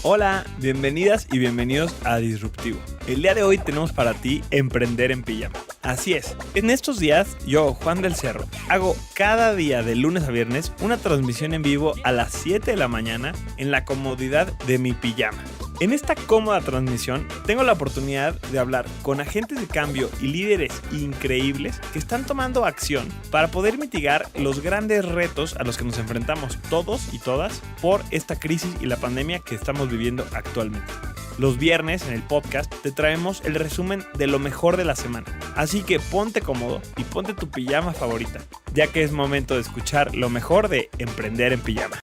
Hola, bienvenidas y bienvenidos a Disruptivo. El día de hoy tenemos para ti Emprender en Pijama. Así es, en estos días yo, Juan del Cerro, hago cada día de lunes a viernes una transmisión en vivo a las 7 de la mañana en la comodidad de mi pijama. En esta cómoda transmisión tengo la oportunidad de hablar con agentes de cambio y líderes increíbles que están tomando acción para poder mitigar los grandes retos a los que nos enfrentamos todos y todas por esta crisis y la pandemia que estamos viviendo actualmente. Los viernes en el podcast te traemos el resumen de lo mejor de la semana. Así que ponte cómodo y ponte tu pijama favorita, ya que es momento de escuchar lo mejor de Emprender en Pijama.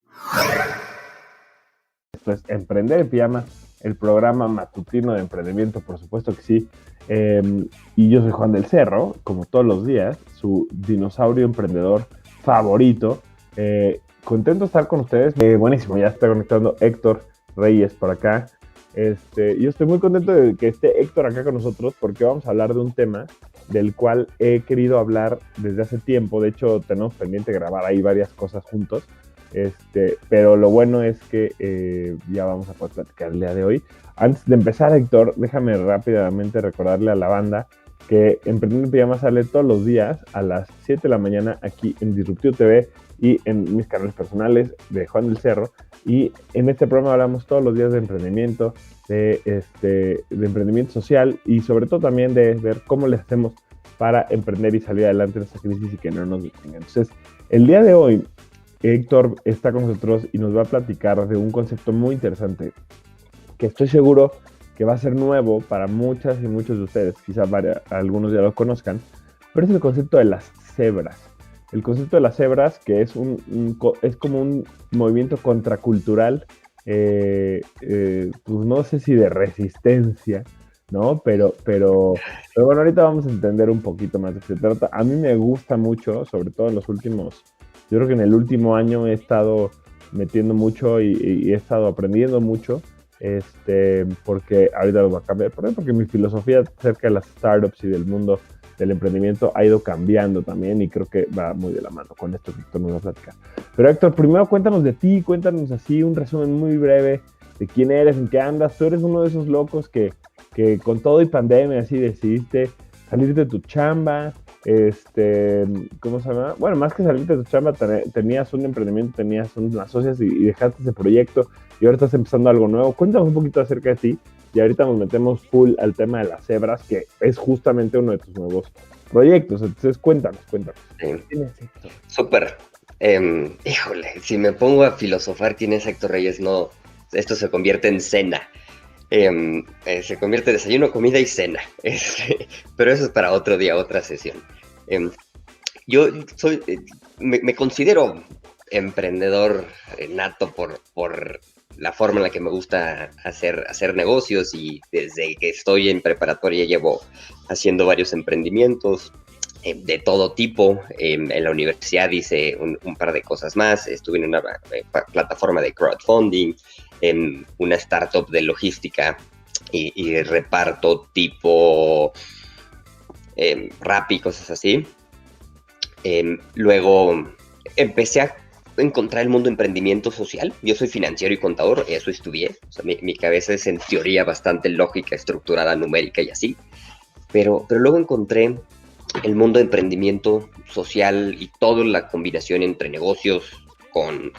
Esto es Emprender en Pijama, el programa matutino de emprendimiento, por supuesto que sí. Y yo soy Juan del Cerro, como todos los días, su dinosaurio emprendedor favorito. Contento de estar con ustedes. Buenísimo, ya está conectando Héctor Reyes por acá. Yo estoy muy contento de que esté Héctor acá con nosotros porque vamos a hablar de un tema del cual he querido hablar desde hace tiempo. De hecho, tenemos pendiente grabar ahí varias cosas juntos. Pero lo bueno es que ya vamos a poder platicar el día de hoy. Antes de empezar, Héctor, déjame rápidamente recordarle a la banda que Emprender en Pijama sale todos los días a las 7 de la mañana aquí en Disruptivo TV y en mis canales personales de Juan del Cerro. Y en este programa hablamos todos los días de emprendimiento, de emprendimiento social y sobre todo también de ver cómo le hacemos para emprender y salir adelante en esta crisis y que no nos detengan. Entonces, el día de hoy, Héctor está con nosotros y nos va a platicar de un concepto muy interesante que estoy seguro que va a ser nuevo para muchas y muchos de ustedes, quizás algunos ya lo conozcan, pero es el concepto de las cebras. El concepto de las cebras, que es como un movimiento contracultural, pues no sé si de resistencia, ¿no? Pero bueno, ahorita vamos a entender un poquito más de qué se trata. A mí me gusta mucho, sobre todo en los últimos, yo creo que en el último año he estado metiendo mucho y he estado aprendiendo mucho, porque ahorita lo voy a cambiar, porque mi filosofía acerca de las startups y del mundo del emprendimiento ha ido cambiando también y creo que va muy de la mano con esto que Héctor nos va a platicar. Pero Héctor, primero cuéntanos de ti, cuéntanos así un resumen muy breve de quién eres, en qué andas. Tú eres uno de esos locos que con todo y pandemia así decidiste salir de tu chamba, ¿cómo se llama? Bueno, más que salirte de tu chamba, tenías un emprendimiento, tenías unas socias y dejaste ese proyecto y ahora estás empezando algo nuevo. Cuéntanos un poquito acerca de ti y ahorita nos metemos full al tema de las cebras, que es justamente uno de tus nuevos proyectos. Entonces, cuéntanos. Sí. Súper. Híjole, si me pongo a filosofar quién es Héctor Reyes, no, esto se convierte en cena. Se convierte en desayuno, comida y cena. Pero eso es para otro día, otra sesión. Yo me considero emprendedor nato por la forma en la que me gusta hacer negocios, y desde que estoy en preparatoria llevo haciendo varios emprendimiento de todo tipo. En la universidad hice un par de cosas más. Estuve en una plataforma de crowdfunding, en una startup de logística y reparto tipo Rappi, cosas así. Luego empecé a encontrar el mundo de emprendimiento social. Yo soy financiero y contador, eso estudié. O sea, mi cabeza es en teoría bastante lógica, estructurada, numérica y así. Pero luego encontré el mundo de emprendimiento social y toda la combinación entre negocios con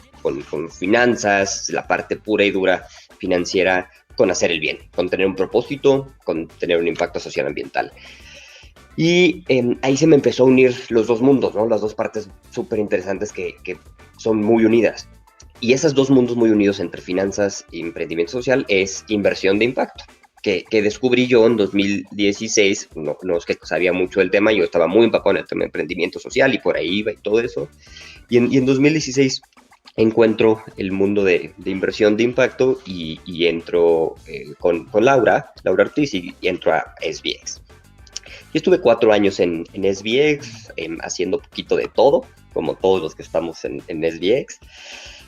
finanzas, la parte pura y dura financiera, con hacer el bien, con tener un propósito, con tener un impacto social ambiental. Y ahí se me empezó a unir los dos mundos, ¿no? Las dos partes súper interesantes que son muy unidas. Y esos dos mundos muy unidos entre finanzas y emprendimiento social es inversión de impacto, que descubrí yo en 2016. No es que sabía mucho del tema, yo estaba muy empapado en el tema de emprendimiento social y por ahí iba y todo eso. Y en 2016 encuentro el mundo de inversión de impacto y entro con Laura Ortiz y entro a SBX. Yo estuve 4 años en SBX, haciendo poquito de todo, como todos los que estamos en SBX,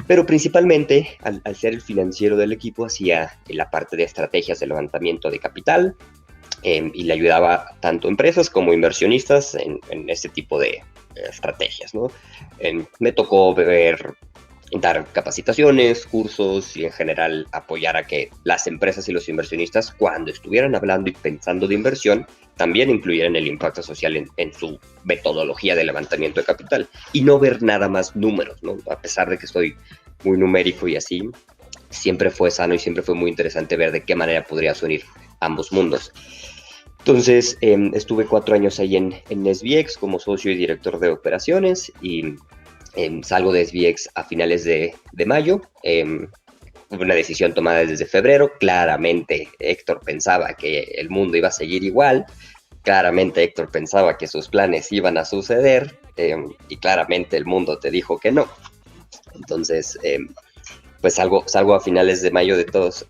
pero principalmente al ser el financiero del equipo hacía la parte de estrategias de levantamiento de capital, y le ayudaba tanto a empresas como inversionistas en este tipo de estrategias, ¿no? Me tocó ver dar capacitaciones, cursos y en general apoyar a que las empresas y los inversionistas, cuando estuvieran hablando y pensando de inversión, también incluyeran el impacto social en su metodología de levantamiento de capital y no ver nada más números, ¿no? A pesar de que soy muy numérico y así, siempre fue sano y siempre fue muy interesante ver de qué manera podrías unir ambos mundos. Entonces, estuve 4 años ahí en SBX como socio y director de operaciones y salgo de SBX a finales de mayo. Una decisión tomada desde febrero. Claramente Héctor pensaba que el mundo iba a seguir igual. Claramente Héctor pensaba que sus planes iban a suceder. Y claramente el mundo te dijo que no. Entonces, pues salgo a finales de mayo de todas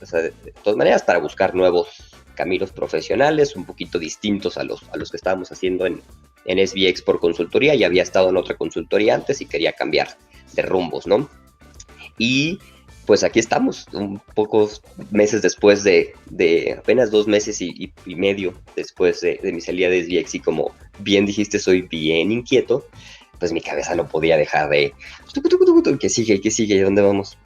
maneras para buscar nuevos caminos profesionales, un poquito distintos a los que estábamos haciendo en SBX por consultoría. Ya había estado en otra consultoría antes y quería cambiar de rumbos, ¿no? Y pues aquí estamos, un pocos meses después de apenas 2 meses y medio después de mi salida de SBX, y como bien dijiste, soy bien inquieto, pues mi cabeza no podía dejar de ¿qué sigue? ¿Y dónde vamos?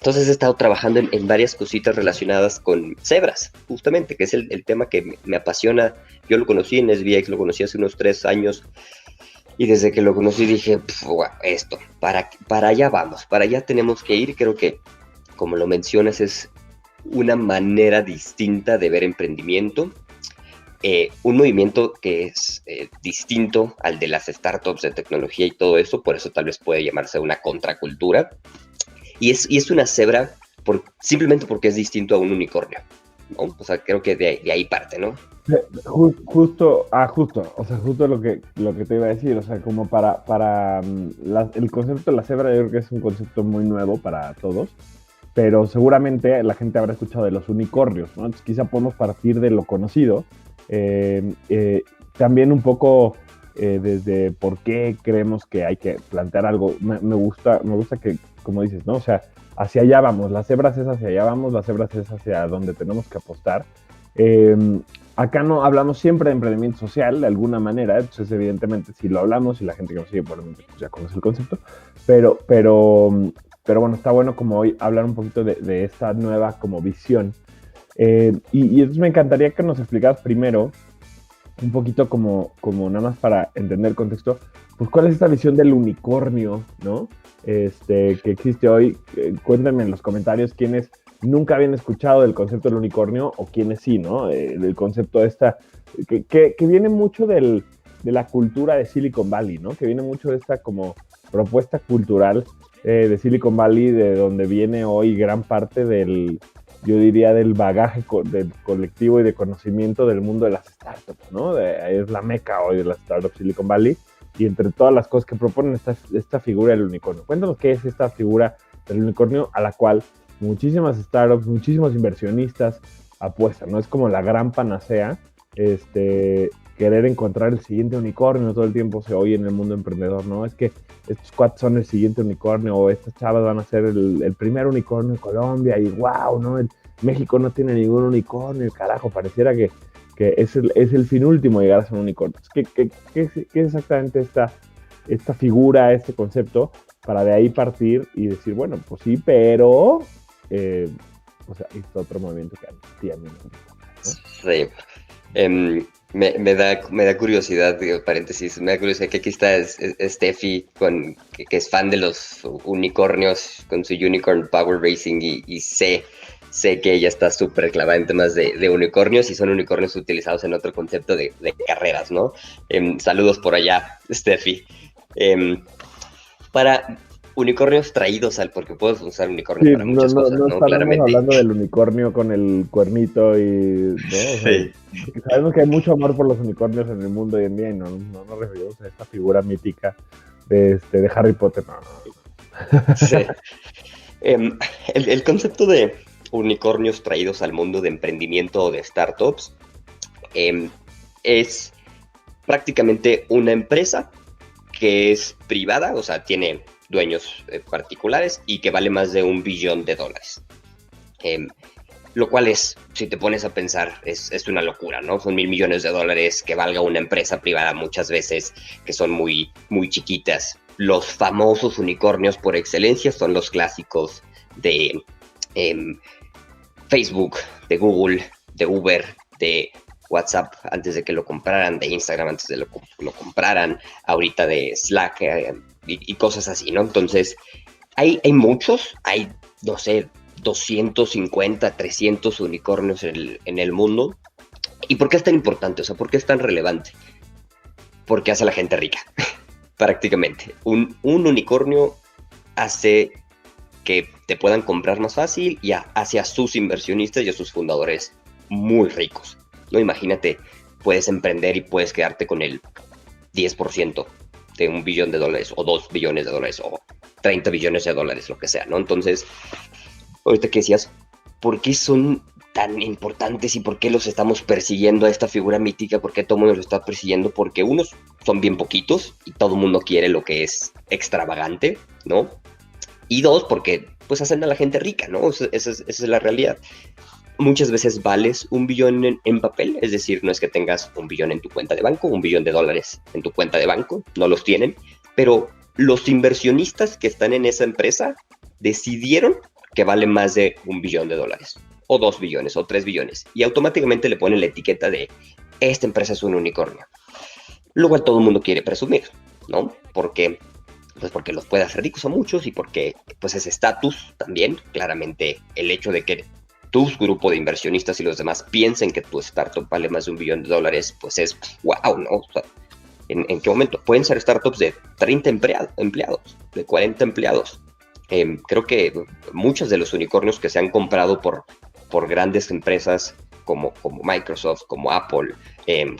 Entonces he estado trabajando en varias cositas relacionadas con cebras, justamente, que es el tema que me apasiona. Yo lo conocí en SBX, lo conocí hace unos 3 años, y desde que lo conocí dije, esto, para allá vamos, para allá tenemos que ir. Creo que, como lo mencionas, es una manera distinta de ver emprendimiento, un movimiento que es distinto al de las startups de tecnología y todo eso, por eso tal vez puede llamarse una contracultura. Y es una cebra simplemente porque es distinto a un unicornio, ¿no? O sea, creo que de ahí parte, ¿no? Justo lo que te iba a decir, o sea, como para el concepto de la cebra, yo creo que es un concepto muy nuevo para todos, pero seguramente la gente habrá escuchado de los unicornios, ¿no? Entonces quizá podemos partir de lo conocido, también un poco desde por qué creemos que hay que plantear algo. Me gusta que, como dices, ¿no? O sea, hacia allá vamos, las cebras es hacia allá vamos, las cebras es hacia donde tenemos que apostar. Acá no hablamos siempre de emprendimiento social, de alguna manera, entonces evidentemente si lo hablamos y la gente que nos sigue probablemente pues ya conoce el concepto, pero bueno, está bueno como hoy hablar un poquito de esta nueva como visión. Y entonces me encantaría que nos explicaras primero un poquito como nada más para entender el contexto, pues cuál es esta visión del unicornio, ¿no? Que existe hoy. Cuéntenme en los comentarios quiénes nunca habían escuchado del concepto del unicornio o quiénes sí, ¿no? El concepto que viene mucho de la cultura de Silicon Valley, ¿no? Que viene mucho de esta como propuesta cultural de Silicon Valley, de donde viene hoy gran parte yo diría, del bagaje del colectivo y de conocimiento del mundo de las startups, ¿no? Es la meca hoy de las startups Silicon Valley, y entre todas las cosas que proponen esta figura del unicornio. Cuéntanos qué es esta figura del unicornio a la cual muchísimas startups, muchísimos inversionistas apuestan, ¿no? Es como la gran panacea, querer encontrar el siguiente unicornio. Todo el tiempo se oye en el mundo emprendedor, ¿no? Es que estos cuates son el siguiente unicornio, o estas chavas van a ser el primer unicornio en Colombia, y wow, ¿no? México no tiene ningún unicornio, carajo, pareciera que es el fin último llegar a ser un unicornio. ¿Qué es exactamente esta figura, este concepto, para de ahí partir y decir, bueno, pues sí, pero, o sea, este otro movimiento que a mí me gusta, ¿no? Sí. Me da curiosidad, digo, paréntesis, me da curiosidad que aquí está Steffi, que es fan de los unicornios, con su Unicorn Power Racing, y sé que ella está súper clavada en temas de unicornios, y son unicornios utilizados en otro concepto de carreras, ¿no? Saludos por allá, Steffi. Para unicornios traídos porque puedes usar unicornios para muchas cosas, ¿no? Claramente. Hablando del unicornio con el cuernito y, ¿no? O sea, sí. Sabemos que hay mucho amor por los unicornios en el mundo hoy en día, y no nos referimos a esta figura mítica de Harry Potter, no. Sí. El concepto de unicornios traídos al mundo de emprendimiento o de startups es prácticamente una empresa que es privada, o sea, tiene dueños particulares y que vale más de $1 billón. Lo cual es, si te pones a pensar, es una locura, ¿no? Son $1,000 millones que valga una empresa privada muchas veces, que son muy, muy chiquitas. los famosos unicornios por excelencia son los clásicos de Facebook, de Google, de Uber, de WhatsApp antes de que lo compraran, de Instagram antes de lo compraran, ahorita de Slack y cosas así, ¿no? Entonces, hay muchos, hay, no sé, 250, 300 unicornios en el mundo. ¿Y por qué es tan importante? O sea, ¿por qué es tan relevante? Porque hace a la gente rica, prácticamente. Un unicornio hace que te puedan comprar más fácil y hace a sus inversionistas y a sus fundadores muy ricos, ¿no? Imagínate, puedes emprender y puedes quedarte con el 10% de $1 billón o $2 billones o 30 billones de dólares, lo que sea, ¿no? Entonces, ahorita que decías, ¿por qué son tan importantes y por qué los estamos persiguiendo a esta figura mítica? ¿Por qué todo el mundo lo está persiguiendo? Porque unos son bien poquitos y todo el mundo quiere lo que es extravagante, ¿no? Y dos, porque pues hacen a la gente rica, ¿no? Esa es la realidad. Muchas veces vales $1 billón en papel, es decir, no es que tengas $1 billón en tu cuenta de banco, $1 billón en tu cuenta de banco, no los tienen, pero los inversionistas que están en esa empresa decidieron que vale más de $1 billón, o 2 billones, o 3 billones, y automáticamente le ponen la etiqueta de esta empresa es un unicornio. Lo cual todo el mundo quiere presumir, ¿no? Porque los puede hacer ricos a muchos y porque pues es estatus también. Claramente el hecho de que tu grupo de inversionistas y los demás piensen que tu startup vale más de $1 billón, pues es wow, ¿no? O sea, ¿en qué momento? Pueden ser startups de 30 empleados, de 40 empleados. Creo que muchos de los unicornios que se han comprado por grandes empresas como Microsoft, como Apple,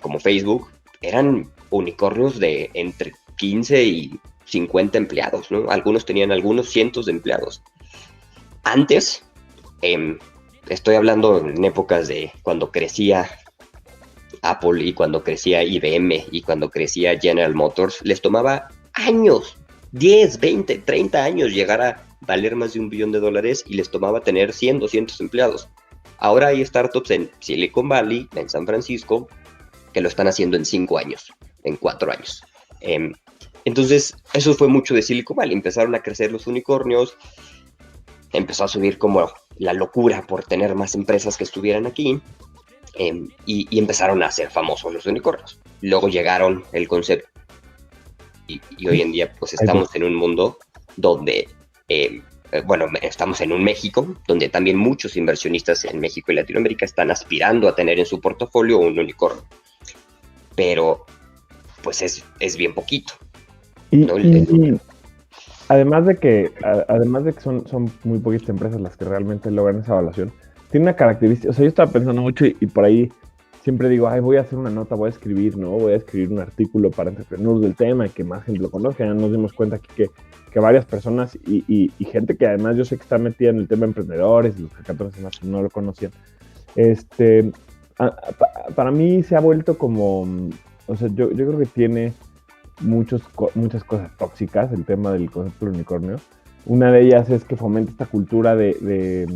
como Facebook, eran unicornios de entre 15 y 50 empleados, ¿no? Algunos tenían algunos cientos de empleados. Antes, estoy hablando en épocas de cuando crecía Apple y cuando crecía IBM y cuando crecía General Motors, les tomaba años, 10, 20, 30 años llegar a valer más de $1 billón y les tomaba tener 100, 200 empleados. Ahora hay startups en Silicon Valley, en San Francisco, que lo están haciendo en 5 años, en 4 años. Entonces, eso fue mucho de Silicon Valley. Empezaron a crecer los unicornios, empezó a subir como la locura por tener más empresas que estuvieran aquí, y empezaron a ser famosos los unicornios. Luego llegaron el concepto, y hoy en día pues estamos en un mundo donde, estamos en un México, donde también muchos inversionistas en México y Latinoamérica están aspirando a tener en su portafolio un unicornio. Pero pues es bien poquito. ¿No? Y además de que son muy poquitas empresas las que realmente logran esa evaluación, tiene una característica. O sea, yo estaba pensando mucho y por ahí siempre digo, voy a hacer una nota, voy a escribir un artículo para entrepreneurs del tema y que más gente lo conozca. Ya nos dimos cuenta aquí que varias personas y gente que además yo sé que está metida en el tema de emprendedores y los hackathons no lo conocían. Para mí se ha vuelto como, o sea, yo creo que tiene muchas cosas tóxicas el tema del concepto del unicornio. Una de ellas es que fomenta esta cultura de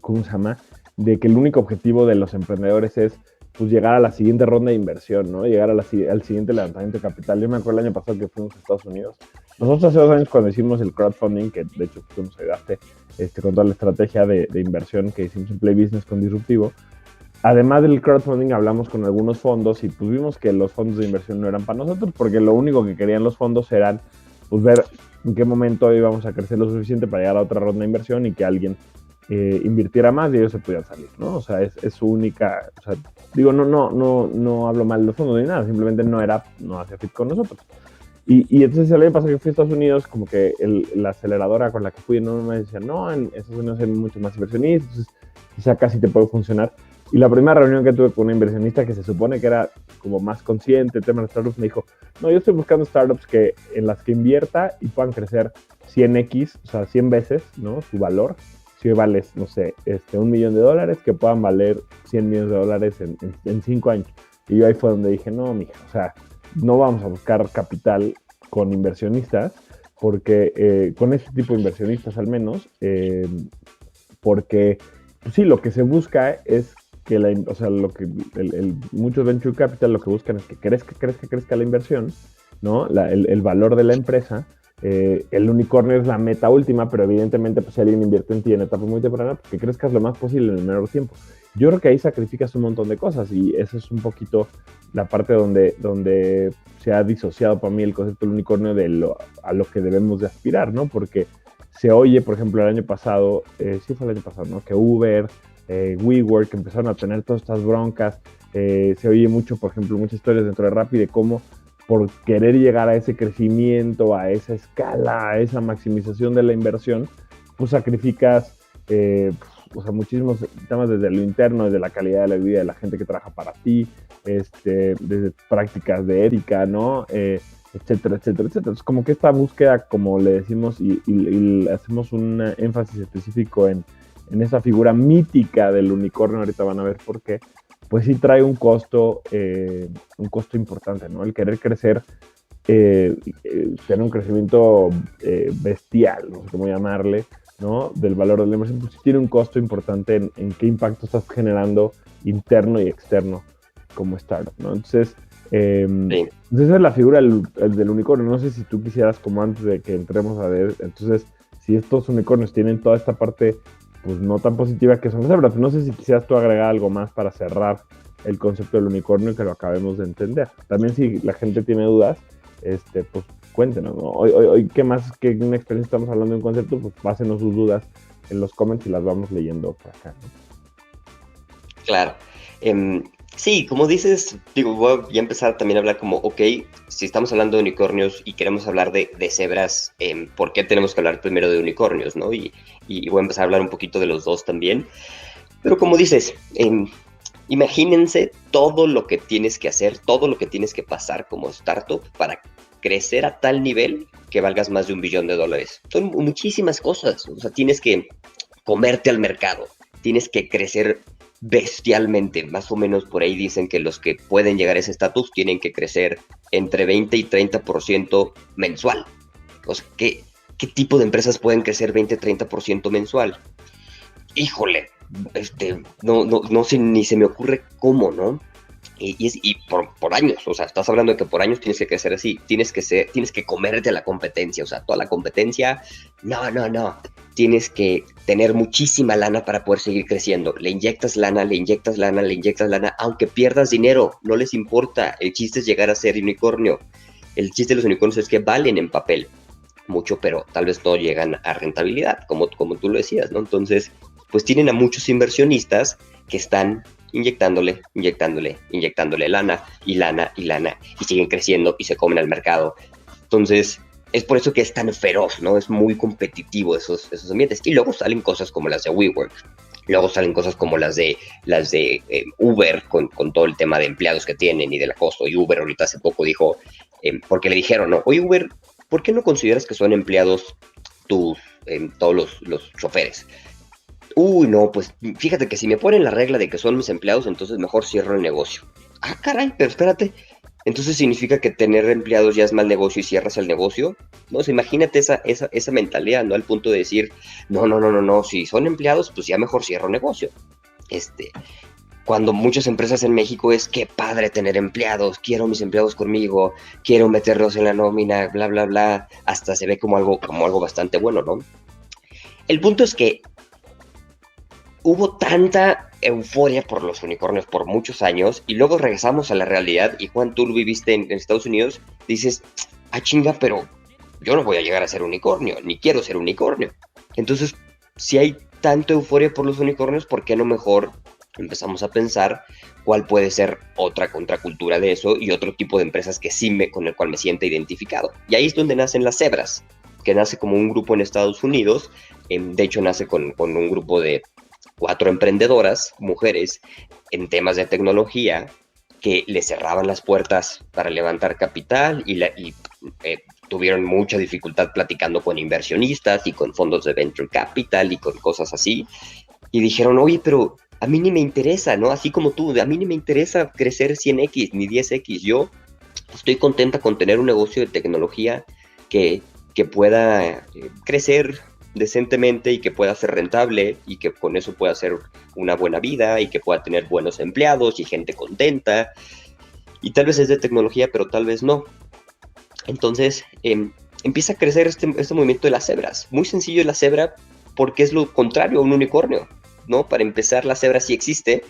¿cómo se llama? De que el único objetivo de los emprendedores es pues llegar a la siguiente ronda de inversión, ¿no? Llegar al siguiente levantamiento de capital. Yo me acuerdo el año pasado que fuimos a Estados Unidos. Nosotros hace 2 años cuando hicimos el crowdfunding, que de hecho tú nos ayudaste con toda la estrategia de inversión que hicimos en Play Business con Disruptivo. Además del crowdfunding hablamos con algunos fondos y pues vimos que los fondos de inversión no eran para nosotros porque lo único que querían los fondos eran pues ver en qué momento íbamos a crecer lo suficiente para llegar a otra ronda de inversión y que alguien invirtiera más y ellos se pudieran salir, ¿no? O sea, es su única, o sea, digo, no hablo mal de los fondos ni nada, simplemente no hacía fit con nosotros. Y entonces el año pasado que fui a Estados Unidos, como que la aceleradora con la que fui no me decía, no, en Estados Unidos hay muchos más inversionistas, entonces quizá casi te puede funcionar. Y la primera reunión que tuve con una inversionista que se supone que era como más consciente del tema de startups, me dijo, no, yo estoy buscando startups en las que invierta y puedan crecer 100x, o sea, 100 veces, ¿no? Su valor. Si vales, no sé, $1 millón, que puedan valer $100 millones en 5 años. Y yo ahí fue donde dije, no, mija, o sea, no vamos a buscar capital con inversionistas, porque con este tipo de inversionistas al menos, porque pues sí, lo que se busca es que muchos venture capital lo que buscan es que crezca la inversión ¿no? El valor de la empresa. El unicornio es la meta última, pero evidentemente pues, si alguien invierte en ti en etapa muy temprana, pues, que crezcas lo más posible en el menor tiempo. Yo creo que ahí sacrificas un montón de cosas y esa es un poquito la parte donde se ha disociado para mí el concepto del unicornio a lo que debemos de aspirar, ¿no? Porque se oye, por ejemplo, el año pasado, sí fue el año pasado, ¿no? Que Uber, WeWork empezaron a tener todas estas broncas. Se oye mucho, por ejemplo, muchas historias dentro de Rappi de cómo por querer llegar a ese crecimiento, a esa escala, a esa maximización de la inversión, pues sacrificas muchísimos temas desde lo interno, desde la calidad de la vida de la gente que trabaja para ti, desde prácticas de ética, ¿no? Etcétera, etcétera, etcétera. Es como que esta búsqueda, como le decimos, y hacemos un énfasis específico en esa figura mítica del unicornio, ahorita van a ver por qué, pues sí trae un costo importante, ¿no? El querer crecer, tener un crecimiento bestial, no sé cómo llamarle, ¿no? Del valor de la inversión, pues sí tiene un costo importante en qué impacto estás generando interno y externo como startup, ¿no? Entonces, sí. Esa es la figura del unicornio. No sé si tú quisieras, como antes de que entremos a ver, entonces, si estos unicornios tienen toda esta parte pues no tan positiva que son las cebras. No sé si quisieras tú agregar algo más para cerrar el concepto del unicornio y que lo acabemos de entender. También si la gente tiene dudas, pues cuéntenos, ¿no? Hoy ¿qué más que una experiencia estamos hablando de un concepto? Pues pásenos sus dudas en los comments y las vamos leyendo por acá, ¿no? Claro. Sí, como dices, voy a empezar también a hablar como, ok, si estamos hablando de unicornios y queremos hablar de cebras, ¿por qué tenemos que hablar primero de unicornios, no? Y voy a empezar a hablar un poquito de los dos también. Pero como dices, imagínense todo lo que tienes que hacer, todo lo que tienes que pasar como startup para crecer a tal nivel que valgas más de $1 billón. Son muchísimas cosas, o sea, tienes que comerte al mercado, tienes que crecer bestialmente, más o menos por ahí dicen que los que pueden llegar a ese estatus tienen que crecer entre 20 y 30% mensual. O sea, ¿qué tipo de empresas pueden crecer 20-30% mensual? Híjole, no sé, ni se me ocurre cómo, ¿no? Y por años, o sea, estás hablando de que por años tienes que crecer así, tienes que comerte a la competencia, o sea, toda la competencia, no, tienes que tener muchísima lana para poder seguir creciendo, le inyectas lana, aunque pierdas dinero, no les importa, el chiste es llegar a ser unicornio, el chiste de los unicornios es que valen en papel mucho, pero tal vez no llegan a rentabilidad, como tú lo decías, ¿no? Entonces, pues tienen a muchos inversionistas que están inyectándole lana, y siguen creciendo y se comen al mercado. Entonces, es por eso que es tan feroz, ¿no? Es muy competitivo esos ambientes. Y luego salen cosas como las de WeWork. Luego salen cosas como las de Uber, con todo el tema de empleados que tienen y del acoso. Y Uber ahorita hace poco dijo, porque le dijeron, ¿no? Oye, Uber, ¿por qué no consideras que son empleados todos los choferes? Uy, no, pues fíjate que si me ponen la regla de que son mis empleados, entonces mejor cierro el negocio. Ah, caray, pero espérate. Entonces significa que tener empleados ya es mal negocio y cierras el negocio. No, o sea, imagínate esa mentalidad, ¿no? Al punto de decir, no, si son empleados, pues ya mejor cierro negocio. Cuando muchas empresas en México es, qué padre tener empleados, quiero mis empleados conmigo, quiero meterlos en la nómina, bla, bla, bla, hasta se ve como algo bastante bueno, ¿no? El punto es que hubo tanta euforia por los unicornios por muchos años y luego regresamos a la realidad y Juan, tú lo viviste en Estados Unidos, dices, chinga, pero yo no voy a llegar a ser unicornio, ni quiero ser unicornio. Entonces, si hay tanta euforia por los unicornios, ¿por qué no mejor empezamos a pensar cuál puede ser otra contracultura de eso y otro tipo de empresas que con el cual me sienta identificado? Y ahí es donde nacen las cebras, que nace como un grupo en Estados Unidos, de hecho nace con un grupo de 4 emprendedoras, mujeres, en temas de tecnología, que le cerraban las puertas para levantar capital y tuvieron mucha dificultad platicando con inversionistas y con fondos de venture capital y con cosas así. Y dijeron, oye, pero a mí ni me interesa, ¿no? Así como tú, a mí ni me interesa crecer 100x ni 10x. Yo estoy contenta con tener un negocio de tecnología que pueda crecer decentemente y que pueda ser rentable y que con eso pueda hacer una buena vida y que pueda tener buenos empleados y gente contenta. Y tal vez es de tecnología, pero tal vez no. Entonces empieza a crecer este movimiento de las cebras. Muy sencillo la cebra porque es lo contrario a un unicornio, ¿no? Para empezar, la cebra sí existe,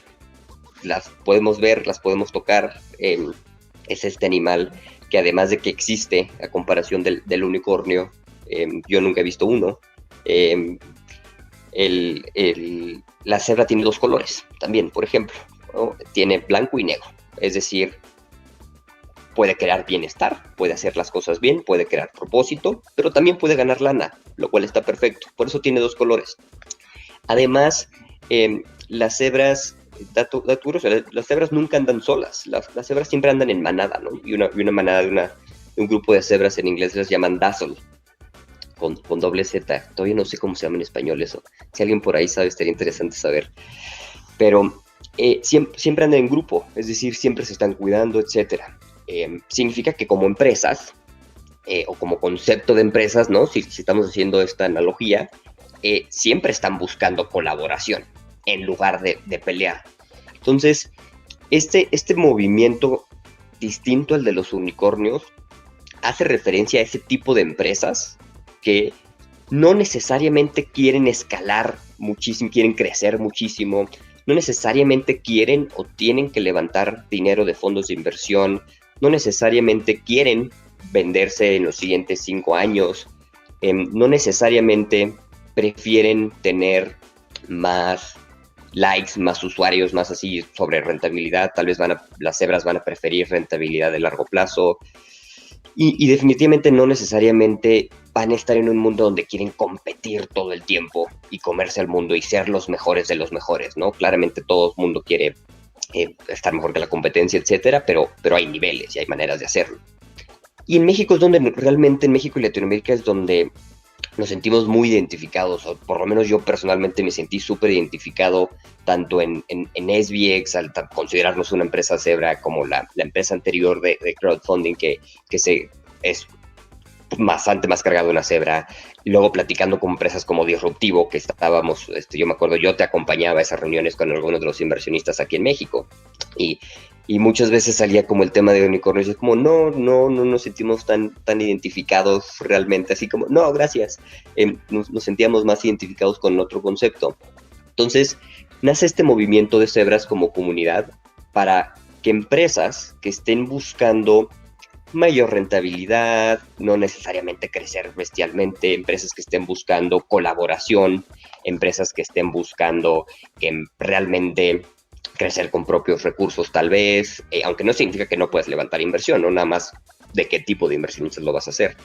las podemos ver, las podemos tocar. Es este animal que además de que existe, a comparación del unicornio, yo nunca he visto uno. Eh, la cebra tiene 2 colores también, por ejemplo, ¿no? Tiene blanco y negro, es decir, puede crear bienestar, puede hacer las cosas bien, puede crear propósito, pero también puede ganar lana, lo cual está perfecto. Por eso tiene 2 colores. Además, las cebras, las cebras nunca andan solas. Las cebras siempre andan en manada, ¿no? Y una manada de un grupo de cebras en inglés les llaman dazzle, con doble Z. Todavía no sé cómo se llama en español eso. Si alguien por ahí sabe, estaría interesante saber. Pero siempre andan en grupo, es decir, siempre se están cuidando, etcétera. Significa que como empresas, o como concepto de empresas, ¿no? Si estamos haciendo esta analogía, siempre están buscando colaboración en lugar de pelear. Entonces, este movimiento distinto al de los unicornios hace referencia a ese tipo de empresas que no necesariamente quieren escalar muchísimo, quieren crecer muchísimo, no necesariamente quieren o tienen que levantar dinero de fondos de inversión, no necesariamente quieren venderse en los siguientes 5 años, no necesariamente prefieren tener más likes, más usuarios, más así sobre rentabilidad. Tal vez las cebras van a preferir rentabilidad de largo plazo y definitivamente no necesariamente van a estar en un mundo donde quieren competir todo el tiempo y comerse al mundo y ser los mejores de los mejores, ¿no? Claramente todo el mundo quiere estar mejor que la competencia, etcétera, pero hay niveles y hay maneras de hacerlo. Y en México es donde realmente, en México y Latinoamérica es donde nos sentimos muy identificados, o por lo menos yo personalmente me sentí súper identificado tanto en SBX, al considerarnos una empresa cebra, como la empresa anterior de crowdfunding que es bastante más cargado de una cebra. Y luego platicando con empresas como Disruptivo, que estábamos, yo me acuerdo, yo te acompañaba a esas reuniones con algunos de los inversionistas aquí en México. Y muchas veces salía como el tema de unicornios, y es como, no nos sentimos tan identificados realmente, así como, no, gracias. Nos sentíamos más identificados con otro concepto. Entonces, nace este movimiento de cebras como comunidad para que empresas que estén buscando mayor rentabilidad, no necesariamente crecer bestialmente, empresas que estén buscando colaboración, empresas que estén buscando realmente crecer con propios recursos tal vez, aunque no significa que no puedas levantar inversión, no nada más de qué tipo de inversionistas lo vas a hacer.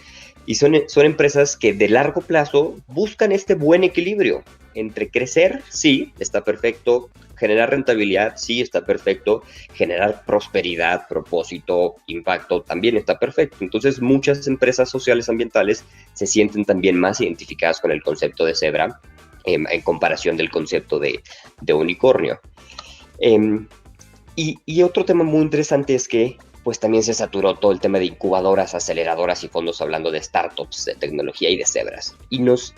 Y son empresas que de largo plazo buscan este buen equilibrio entre crecer, sí, está perfecto, generar rentabilidad, sí, está perfecto, generar prosperidad, propósito, impacto, también está perfecto. Entonces muchas empresas sociales ambientales se sienten también más identificadas con el concepto de cebra en comparación del concepto de unicornio. Y otro tema muy interesante es que pues también se saturó todo el tema de incubadoras, aceleradoras y fondos hablando de startups, de tecnología y de cebras. Y nos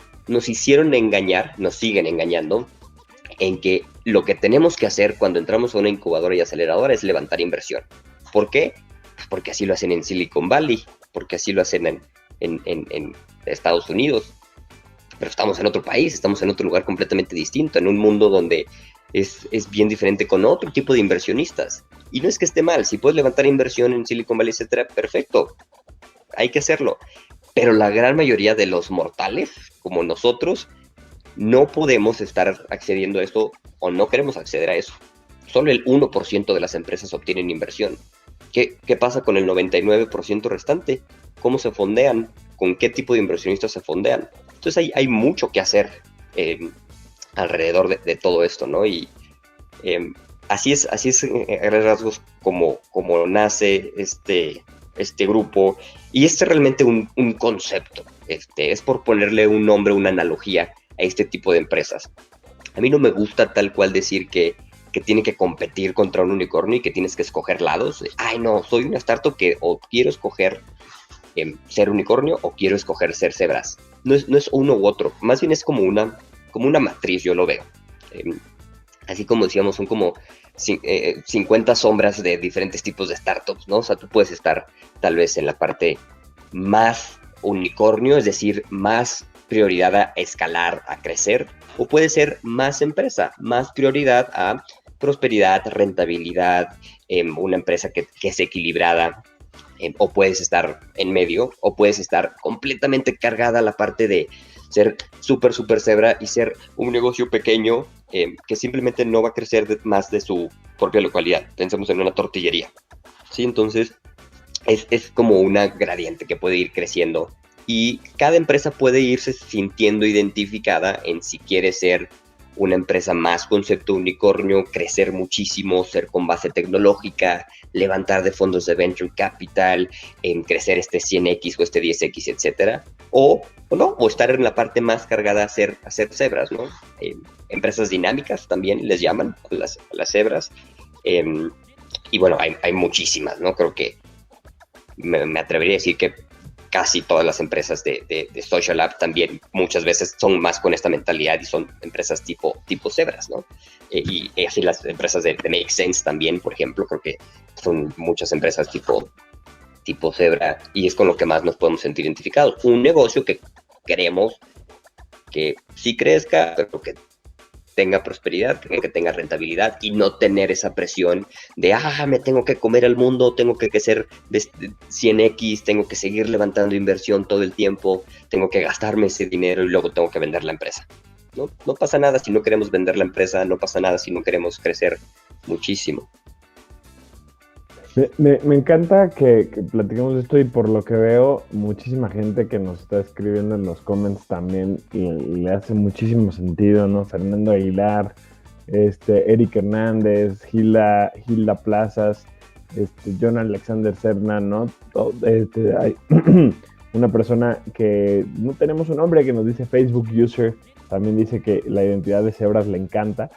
hicieron engañar, nos siguen engañando, en que lo que tenemos que hacer cuando entramos a una incubadora y aceleradora es levantar inversión. ¿Por qué? Pues porque así lo hacen en Silicon Valley, porque así lo hacen en Estados Unidos. Pero estamos en otro país, estamos en otro lugar completamente distinto, en un mundo donde es bien diferente, con otro tipo de inversionistas. Y no es que esté mal, si puedes levantar inversión en Silicon Valley, etcétera, perfecto, hay que hacerlo. Pero la gran mayoría de los mortales, como nosotros, no podemos estar accediendo a esto o no queremos acceder a eso. Solo el 1% de las empresas obtienen inversión. ¿Qué pasa con el 99% restante? ¿Cómo se fondean? ¿Con qué tipo de inversionistas se fondean? Entonces hay mucho que hacer alrededor de todo esto, ¿no? Y así es a rasgos como nace este grupo. Y es realmente un concepto. Es por ponerle un nombre, una analogía a este tipo de empresas. A mí no me gusta tal cual decir que tiene que competir contra un unicornio y que tienes que escoger lados. Ay, no, soy una startup que o quiero escoger ser unicornio o quiero escoger ser cebras. No es uno u otro, más bien es como una matriz, yo lo veo. Así como decíamos, son como 50 sombras de diferentes tipos de startups, ¿no? O sea, tú puedes estar tal vez en la parte más unicornio, es decir, más prioridad a escalar, a crecer, o puede ser más empresa, más prioridad a prosperidad, rentabilidad, una empresa que es equilibrada, o puedes estar en medio, o puedes estar completamente cargada a la parte de ser súper cebra y ser un negocio pequeño que simplemente no va a crecer más de su propia localidad. Pensemos en una tortillería, ¿sí? Entonces, es como una gradiente que puede ir creciendo y cada empresa puede irse sintiendo identificada en si quiere ser una empresa más concepto unicornio, crecer muchísimo, ser con base tecnológica, levantar de fondos de venture capital, crecer este 100x o este 10x, etcétera, o no, o estar en la parte más cargada a hacer cebras, ¿no? Empresas dinámicas también les llaman a las cebras, y bueno, hay muchísimas, ¿no? Creo que me atrevería a decir que casi todas las empresas de Social App también muchas veces son más con esta mentalidad y son empresas tipo cebras, ¿no? Y así las empresas de Make Sense también, por ejemplo, creo que son muchas empresas tipo cebra y es con lo que más nos podemos sentir identificados. Un negocio que queremos que sí crezca, pero que tenga prosperidad, que tenga rentabilidad y no tener esa presión de, me tengo que comer al mundo, tengo que crecer de 100x, tengo que seguir levantando inversión todo el tiempo, tengo que gastarme ese dinero y luego tengo que vender la empresa. No pasa nada si no queremos vender la empresa, no pasa nada si no queremos crecer muchísimo. Me encanta que platiquemos esto y por lo que veo, muchísima gente que nos está escribiendo en los comments también le hace muchísimo sentido, ¿no? Fernando Aguilar, Eric Hernández, Gilda Plazas, John Alexander Serna, ¿no? Hay una persona que no tenemos un nombre que nos dice Facebook User, también dice que la identidad de cebras le encanta.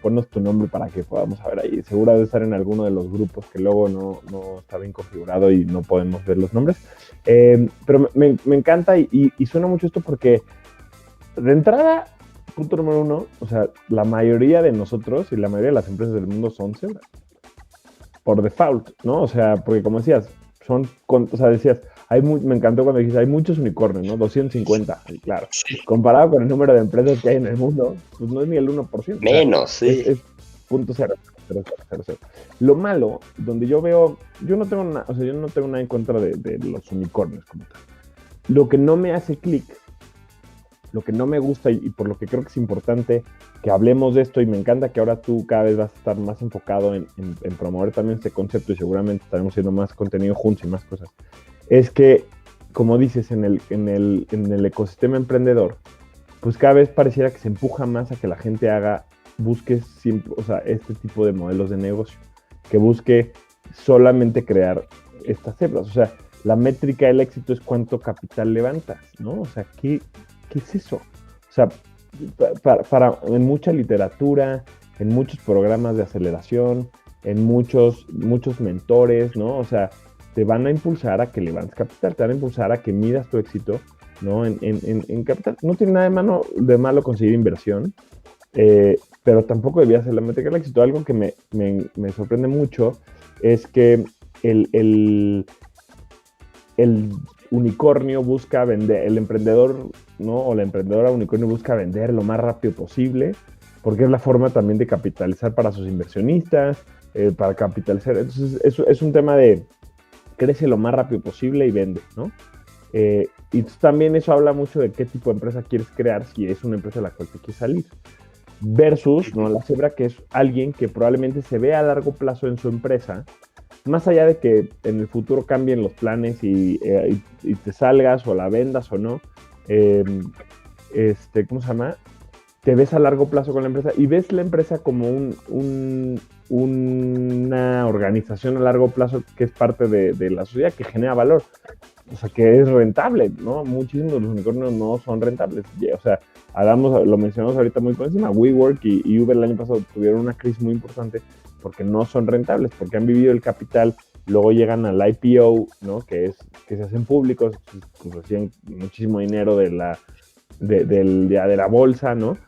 Ponnos tu nombre para que podamos saber ahí. Seguro de estar en alguno de los grupos que luego no está bien configurado y no podemos ver los nombres. Pero me encanta y suena mucho esto porque de entrada, punto número uno, o sea, la mayoría de nosotros y la mayoría de las empresas del mundo son cebras. Por default, ¿no? O sea, porque como decías, decías, me encantó cuando dijiste, hay muchos unicornios, ¿no? 250, y claro. Sí. Comparado con el número de empresas que hay en el mundo, pues no es ni el 1%. Menos, sí. Es 0.000. Lo malo, donde yo veo, yo no tengo nada en contra de los unicornios como tal. Lo que no me hace clic, lo que no me gusta y por lo que creo que es importante que hablemos de esto y me encanta que ahora tú cada vez vas a estar más enfocado en promover también este concepto y seguramente estaremos haciendo más contenido juntos y más cosas, es que, como dices, en el ecosistema emprendedor, pues cada vez pareciera que se empuja más a que la gente busque siempre, o sea, este tipo de modelos de negocio, que busque solamente crear estas cebras. O sea, la métrica del éxito es cuánto capital levantas, ¿no? O sea, ¿qué es eso? O sea, en mucha literatura, en muchos programas de aceleración, en muchos mentores, ¿no? O sea, te van a impulsar a que levantes capital, te van a impulsar a que midas tu éxito, ¿no? En capital. No tiene nada de malo conseguir inversión, pero tampoco debía ser la métrica del éxito. Algo que me sorprende mucho es que el unicornio busca vender, el emprendedor, ¿no? O la emprendedora unicornio busca vender lo más rápido posible, porque es la forma también de capitalizar para sus inversionistas, para capitalizar. Entonces, es un tema de crece lo más rápido posible y vende, ¿no? Y también eso habla mucho de qué tipo de empresa quieres crear, si es una empresa de la cual te quieres salir. Versus, ¿no? La cebra, que es alguien que probablemente se ve a largo plazo en su empresa, más allá de que en el futuro cambien los planes y te salgas o la vendas o no, ¿cómo se llama? Te ves a largo plazo con la empresa y ves la empresa como una organización a largo plazo que es parte de la sociedad, que genera valor, o sea, que es rentable, ¿no? Muchísimos de los unicornios no son rentables. O sea, lo mencionamos ahorita muy por encima, WeWork y Uber el año pasado tuvieron una crisis muy importante porque no son rentables, porque han vivido el capital, luego llegan al IPO, ¿no? Que se hacen públicos, pues reciben muchísimo dinero de la bolsa, ¿no?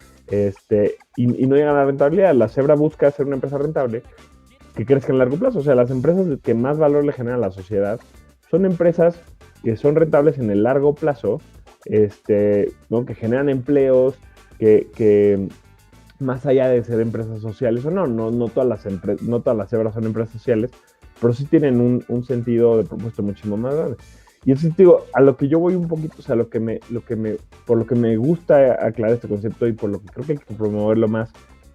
Y no llegan a la rentabilidad. La cebra busca ser una empresa rentable que crezca en largo plazo. O sea, las empresas que más valor le generan a la sociedad son empresas que son rentables en el largo plazo, ¿no? Que generan empleos, que más allá de ser empresas sociales o no todas las cebras son empresas sociales, pero sí tienen un sentido de propósito muchísimo más grande. Y entonces digo, a lo que yo voy un poquito, o sea, por lo que me gusta aclarar este concepto y por lo que creo que hay que promoverlo más,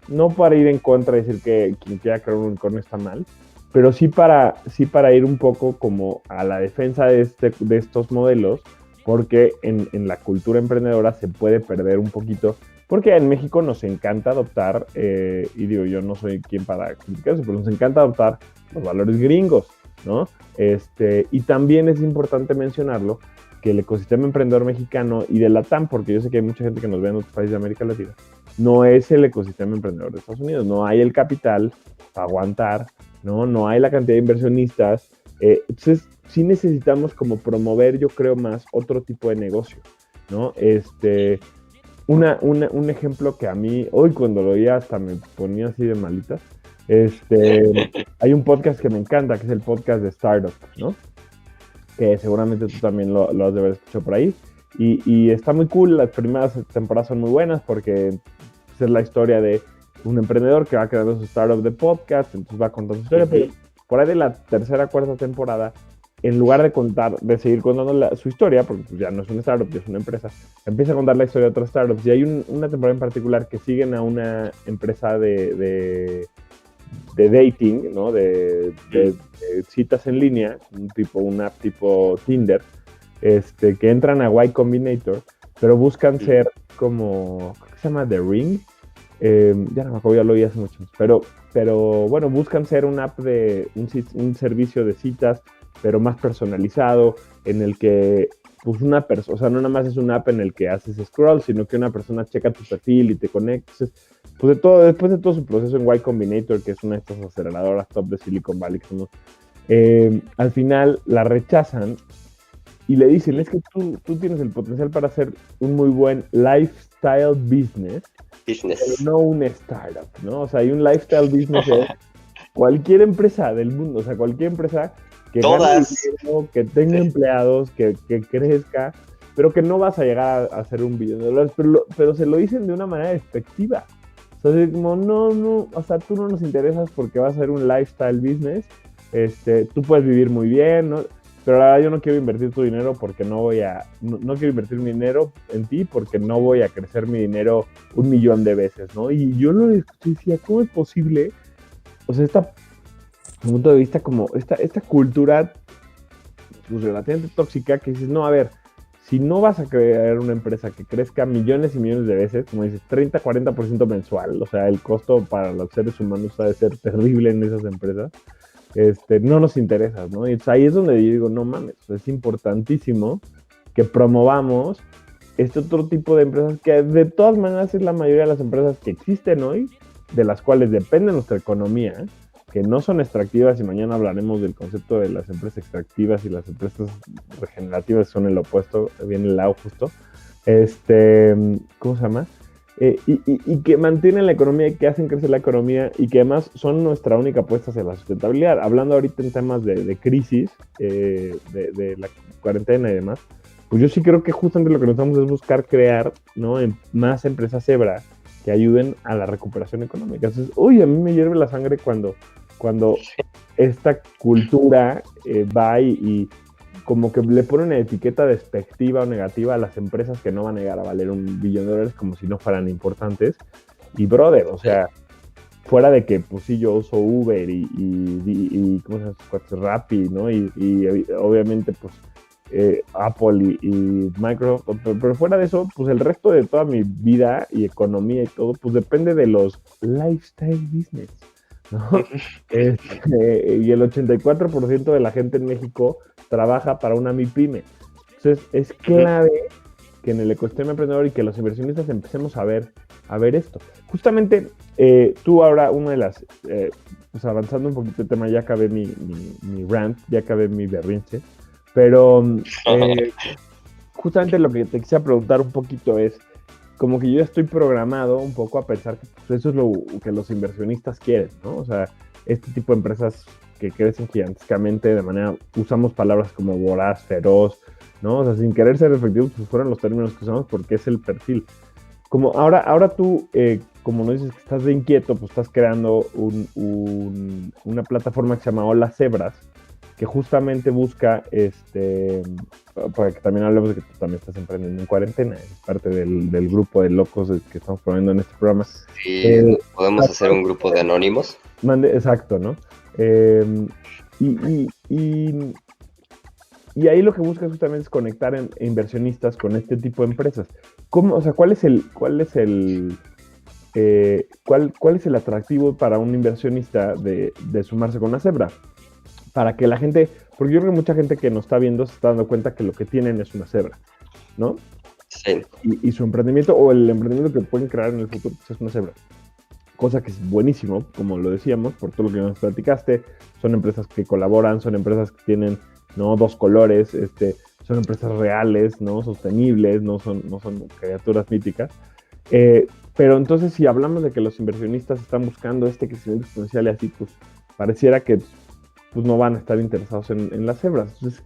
no para ir en contra y decir que quien quiera crear un unicornio está mal, pero sí para ir un poco como a la defensa de estos modelos, porque en la cultura emprendedora se puede perder un poquito, porque en México nos encanta adoptar, y digo, yo no soy quien para criticar eso, pero nos encanta adoptar los valores gringos, ¿no? Y también es importante mencionarlo, que el ecosistema emprendedor mexicano y de LATAM, porque yo sé que hay mucha gente que nos ve en otros países de América Latina, no es el ecosistema emprendedor de Estados Unidos, no hay el capital para aguantar, no hay la cantidad de inversionistas, entonces sí necesitamos como promover, yo creo, más otro tipo de negocio, ¿no? Un ejemplo que a mí, hoy cuando lo oía hasta me ponía así de malitas, hay un podcast que me encanta, que es el podcast de Startup, ¿no? Que seguramente tú también lo has de haber escuchado por ahí, y está muy cool. Las primeras temporadas son muy buenas porque es la historia de un emprendedor que va creando su startup de podcast, entonces va contando su historia, pero por ahí de la tercera, cuarta temporada, en lugar de seguir contando su historia, porque pues ya no es una startup, ya es una empresa, empieza a contar la historia de otras startups, y hay una temporada en particular que siguen a una empresa de dating, ¿no? De citas en línea, una app tipo Tinder, que entran a Y Combinator, pero buscan ser como, ¿qué se llama? The Ring. Ya no me acuerdo, ya lo oí hace mucho, pero bueno, buscan ser una app de un servicio de citas, pero más personalizado, en el que pues una persona, o sea, no nada más es una app en el que haces scroll, sino que una persona checa tu perfil y te conecta. Pues después de todo su proceso en Y Combinator, que es una de estas aceleradoras top de Silicon Valley, al final la rechazan y le dicen, es que tú tienes el potencial para hacer un muy buen lifestyle business, pero no un startup, ¿no? O sea, hay un lifestyle business es cualquier empresa del mundo, o sea, cualquier empresa que gane dinero, que tenga empleados, que crezca, pero que no vas a llegar a hacer $1 billón, pero se lo dicen de una manera despectiva. O sea, es como, no, o sea, tú no nos interesas porque vas a hacer un lifestyle business, tú puedes vivir muy bien, ¿no? Pero la verdad yo no quiero invertir tu dinero porque no quiero invertir mi dinero en ti porque no voy a crecer mi dinero 1 millón de veces, ¿no? Y yo lo escuché y decía, ¿cómo es posible? O sea, punto de vista como esta cultura pues, relativamente tóxica, que dices, no, a ver, si no vas a crear una empresa que crezca millones y millones de veces, como dices, 30-40% mensual, o sea, el costo para los seres humanos ha de ser terrible en esas empresas, no nos interesa, ¿no? Y ahí es donde yo digo, no mames, es importantísimo que promovamos este otro tipo de empresas que de todas maneras es la mayoría de las empresas que existen hoy, de las cuales depende nuestra economía, que no son extractivas, y mañana hablaremos del concepto de las empresas extractivas y las empresas regenerativas, son el opuesto, viene el lado justo, ¿cómo se llama? Y que mantienen la economía y que hacen crecer la economía y que además son nuestra única apuesta hacia la sustentabilidad. Hablando ahorita en temas de crisis, de la cuarentena y demás, pues yo sí creo que justamente lo que necesitamos es buscar crear, ¿no? Más empresas cebra que ayuden a la recuperación económica. Entonces, a mí me hierve la sangre cuando esta cultura va y como que le pone una etiqueta despectiva o negativa a las empresas que no van a llegar a valer $1 billón como si no fueran importantes. Y brother, o sea, fuera de que pues sí yo uso Uber y ¿cómo se llama? Rappi, ¿no? Y obviamente pues Apple y Microsoft, pero fuera de eso, pues el resto de toda mi vida y economía y todo, pues depende de los lifestyle business, ¿no? Y el 84% de la gente en México trabaja para una MIPYME. Entonces es clave que en el ecosistema emprendedor y que los inversionistas empecemos a ver esto. Justamente tú ahora, una de las, pues avanzando un poquito el tema, ya acabé mi rant, ya acabé mi berrinche, pero justamente lo que te quisiera preguntar un poquito es, como que yo ya estoy programado un poco a pensar que pues, eso es lo que los inversionistas quieren, ¿no? O sea, este tipo de empresas que crecen gigantescamente de manera, usamos palabras como voraz, feroz, ¿no? O sea, sin querer ser efectivos, pues fueron los términos que usamos porque es el perfil. Como ahora tú, como nos dices que estás de inquieto, pues estás creando una plataforma que se llama Hola Zebras, que justamente busca, para que también hablemos de que tú también estás emprendiendo en cuarentena, es parte del grupo de locos que estamos promoviendo en este programa. Sí, podemos hacer un grupo de anónimos. Exacto, ¿no? Y ahí lo que buscas justamente es conectar inversionistas con este tipo de empresas. O sea, ¿cuál es el atractivo para un inversionista de sumarse con una Zebra? Para que la gente, porque yo creo que mucha gente que nos está viendo se está dando cuenta que lo que tienen es una Zebra, ¿no? Sí. Y su emprendimiento o el emprendimiento que pueden crear en el futuro pues es una Zebra. Cosa que es buenísimo, como lo decíamos, por todo lo que nos platicaste. Son empresas que colaboran, son empresas que tienen, ¿no?, dos colores, son empresas reales, ¿no?, sostenibles, no son criaturas míticas. Pero entonces, si hablamos de que los inversionistas están buscando este crecimiento exponencial y así, pues pareciera que pues, no van a estar interesados en las Zebras. Entonces,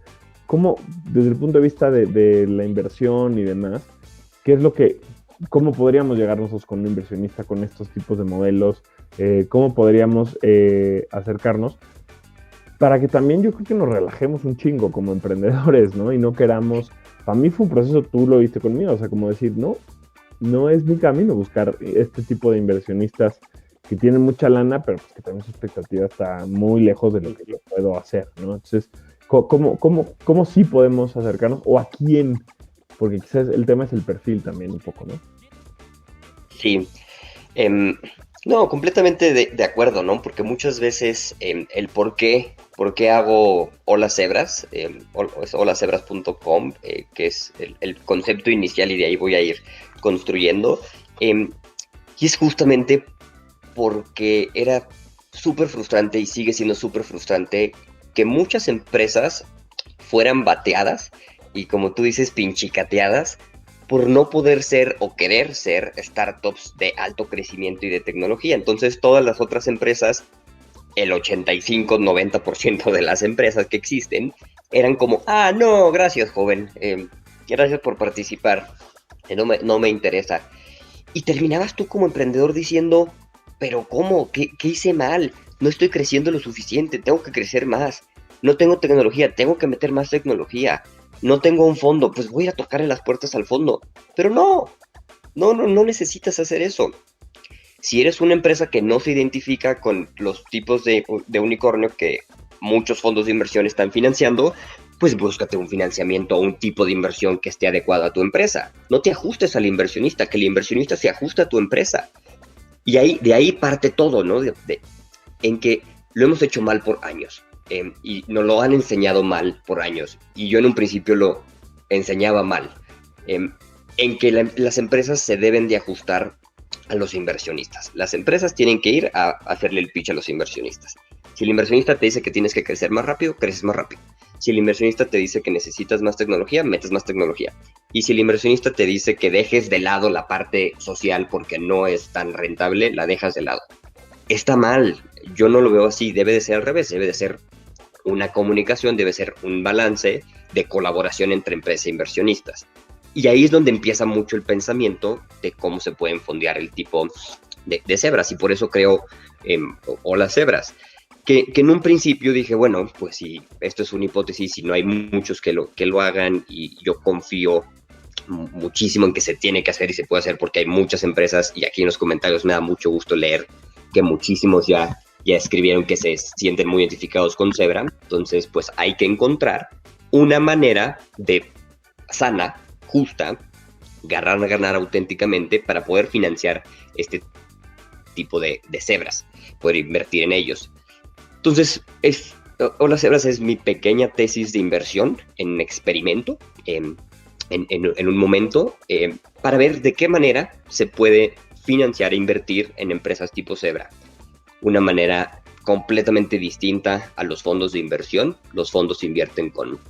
¿cómo, desde el punto de vista de la inversión y demás, cómo podríamos llegar nosotros con un inversionista con estos tipos de modelos? ¿Cómo podríamos acercarnos? Para que también yo creo que nos relajemos un chingo como emprendedores, ¿no? Y no queramos... Para mí fue un proceso, tú lo viste conmigo, o sea, como decir, no es mi camino buscar este tipo de inversionistas que tienen mucha lana, pero pues que también su expectativa está muy lejos de lo que yo puedo hacer, ¿no? Entonces, ¿cómo sí podemos acercarnos? ¿O a quién? Porque quizás el tema es el perfil también un poco, ¿no? Sí. No, completamente de acuerdo, ¿no? Porque muchas veces el por qué hago Hola Zebras, es holazebras.com, que es el concepto inicial y de ahí voy a ir construyendo. Y es justamente porque era súper frustrante y sigue siendo súper frustrante que muchas empresas fueran bateadas y, como tú dices, pinchicateadas por no poder ser o querer ser startups de alto crecimiento y de tecnología. Entonces todas las otras empresas, el 85-90% de las empresas que existen, eran como, no, gracias joven, gracias por participar, no me interesa. Y terminabas tú como emprendedor diciendo, pero ¿cómo? ¿Qué hice mal? No estoy creciendo lo suficiente, tengo que crecer más. No tengo tecnología, tengo que meter más tecnología. No tengo un fondo, pues voy a ir a tocarle las puertas al fondo. Pero no necesitas hacer eso. Si eres una empresa que no se identifica con los tipos de unicornio que muchos fondos de inversión están financiando, pues búscate un financiamiento o un tipo de inversión que esté adecuado a tu empresa. No te ajustes al inversionista, que el inversionista se ajuste a tu empresa. Y de ahí parte todo, ¿no? En que lo hemos hecho mal por años. Y nos lo han enseñado mal por años. Y yo en un principio lo enseñaba mal. En que las empresas se deben de ajustar a los inversionistas. Las empresas tienen que ir a hacerle el pitch a los inversionistas. Si el inversionista te dice que tienes que crecer más rápido, creces más rápido. Si el inversionista te dice que necesitas más tecnología, metes más tecnología. Y si el inversionista te dice que dejes de lado la parte social porque no es tan rentable, la dejas de lado. Está mal. Yo no lo veo así. Debe de ser al revés. Debe de ser una comunicación, debe ser un balance de colaboración entre empresas e inversionistas. Y ahí es donde empieza mucho el pensamiento de cómo se pueden fondear el tipo de Zebras. Y por eso creo Hola Zebras. Que en un principio dije, bueno, pues si esto es una hipótesis y no hay muchos que lo hagan, y yo confío muchísimo en que se tiene que hacer y se puede hacer porque hay muchas empresas, y aquí en los comentarios me da mucho gusto leer que muchísimos ya escribieron que se sienten muy identificados con Zebra. Entonces, pues hay que encontrar una manera de sana, justa, ganar auténticamente para poder financiar este tipo de Zebras, poder invertir en ellos. Entonces, Hola Zebras es mi pequeña tesis de inversión en experimento, en un momento, para ver de qué manera se puede financiar e invertir en empresas tipo Zebra. Una manera completamente distinta a los fondos de inversión. Los fondos invierten con